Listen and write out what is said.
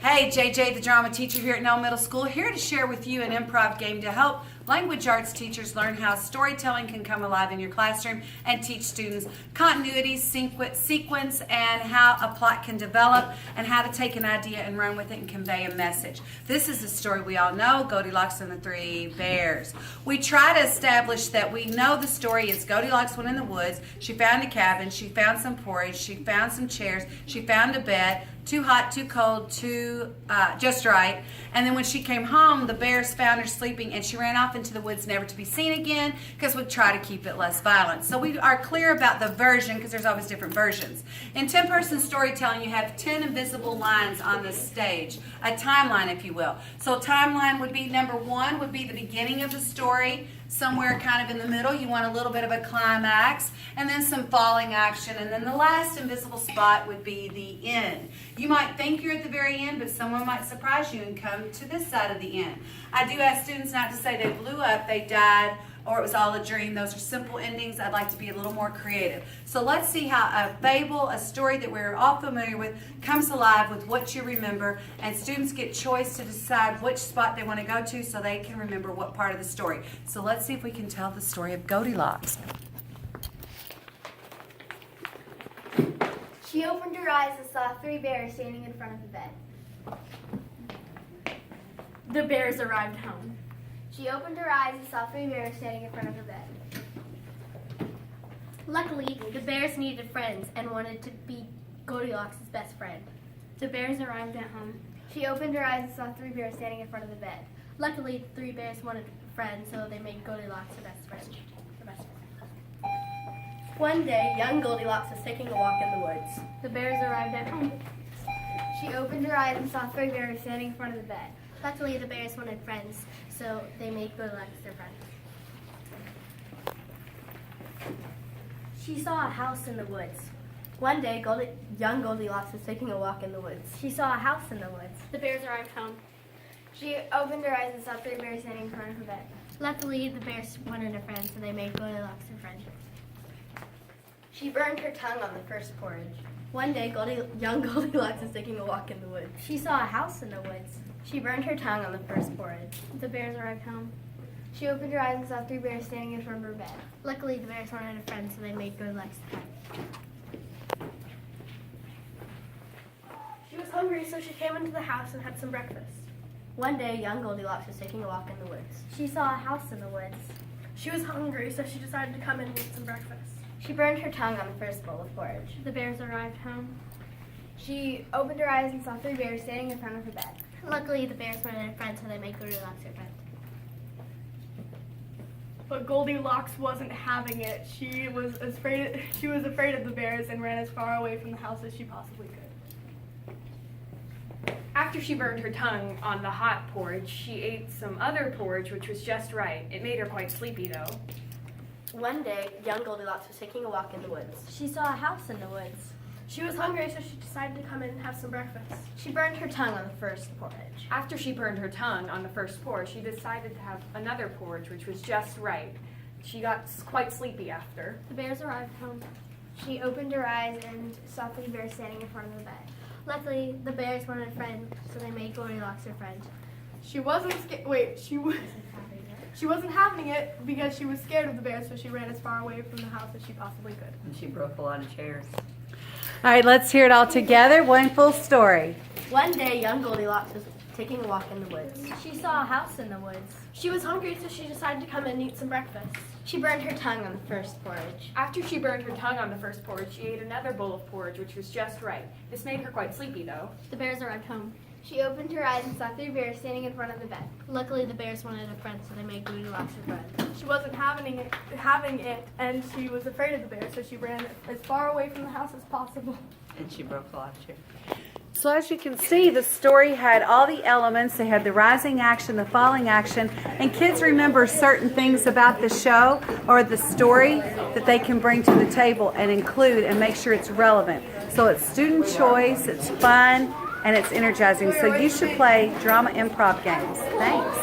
Hey, JJ, the drama teacher here at Nell Middle School, here to share with you an improv game to help language arts teachers learn how storytelling can come alive in your classroom and teach students continuity, sequence, and how a plot can develop and how to take an idea and run with it and convey a message. This is a story we all know, Goldilocks and the Three Bears. We try to establish that we know the story is Goldilocks went in the woods, she found a cabin, she found some porridge, she found some chairs, she found a bed, too hot, too cold, just right. And then when she came home, the bears found her sleeping and she ran off into the woods never to be seen again because we try to keep it less violent. So we are clear about the version because there's always different versions. In 10-person storytelling, you have 10 invisible lines on the stage, a timeline, if you will. So a timeline would be, number one would be the beginning of the story, somewhere kind of in the middle. You want a little bit of a climax, and then some falling action, and then the last invisible spot would be the end. You might think you're at the very end, but someone might surprise you and come to this side of the end. I do ask students not to say they blew up, they died, or it was all a dream. Those are simple endings. I'd like to be a little more creative. So let's see how a fable, a story that we're all familiar with, comes alive with what you remember, and students get choice to decide which spot they want to go to so they can remember what part of the story. So let's see if we can tell the story of Goldilocks. She opened her eyes and saw three bears standing in front of the bed. The bears arrived home. She opened her eyes and saw three bears standing in front of the bed. Luckily, the bears needed friends and wanted to be Goldilocks' best friend. The bears arrived at home. She opened her eyes and saw three bears standing in front of the bed. Luckily, the three bears wanted friends, so they made Goldilocks the best friend. One day, young Goldilocks was taking a walk in the woods. The bears arrived at home. She opened her eyes and saw three bears standing in front of the bed. Luckily, the bears wanted friends, so they made Goldilocks their friend. She saw a house in the woods. One day, young Goldilocks was taking a walk in the woods. She saw a house in the woods. The bears arrived home. She opened her eyes and saw three bears standing in front of her bed. Luckily, the bears wanted a friend, so they made Goldilocks their friend. She burned her tongue on the first porridge. One day, young Goldilocks was taking a walk in the woods. She saw a house in the woods. She burned her tongue on the first porridge. The bears arrived home. She opened her eyes and saw three bears standing in front of her bed. Luckily, the bears wanted a friend, so they made Goldilocks their friend. She was hungry, so she came into the house and had some breakfast. One day, young Goldilocks was taking a walk in the woods. She saw a house in the woods. She was hungry, so she decided to come in and eat some breakfast. She burned her tongue on the first bowl of porridge. The bears arrived home. She opened her eyes and saw three bears standing in front of her bed. Luckily, the bears wanted a friend, so they made Goldilocks their friend. But Goldilocks wasn't having it. She was afraid of the bears and ran as far away from the house as she possibly could. After she burned her tongue on the hot porridge, she ate some other porridge, which was just right. It made her quite sleepy, though. One day, young Goldilocks was taking a walk in the woods. She saw a house in the woods. She was hungry, so she decided to come in and have some breakfast. She burned her tongue on the first porridge. After she burned her tongue on the first porridge, she decided to have another porridge, which was just right. She got quite sleepy after. The bears arrived home. She opened her eyes and saw three bears standing in front of the bed. Luckily, the bears wanted a friend, so they made Goldilocks their friend. She wasn't having it because she was scared of the bears, so she ran as far away from the house as she possibly could. And she broke a lot of chairs. All right, let's hear it all together. One full story. One day, young Goldilocks was taking a walk in the woods. She saw a house in the woods. She was hungry, so she decided to come in and eat some breakfast. She burned her tongue on the first porridge. After she burned her tongue on the first porridge, she ate another bowl of porridge, which was just right. This made her quite sleepy, though. The bears arrived home. She opened her eyes and saw three bears standing in front of the bed. Luckily, the bears wanted a friend, so they made Goldilocks their friend. She wasn't having it, and she was afraid of the bears, so she ran as far away from the house as possible. And she broke a lot of chairs. So as you can see, the story had all the elements. They had the rising action, the falling action, and kids remember certain things about the show or the story that they can bring to the table and include and make sure it's relevant. So it's student choice, it's fun, and it's energizing. So you should play drama improv games. Thanks.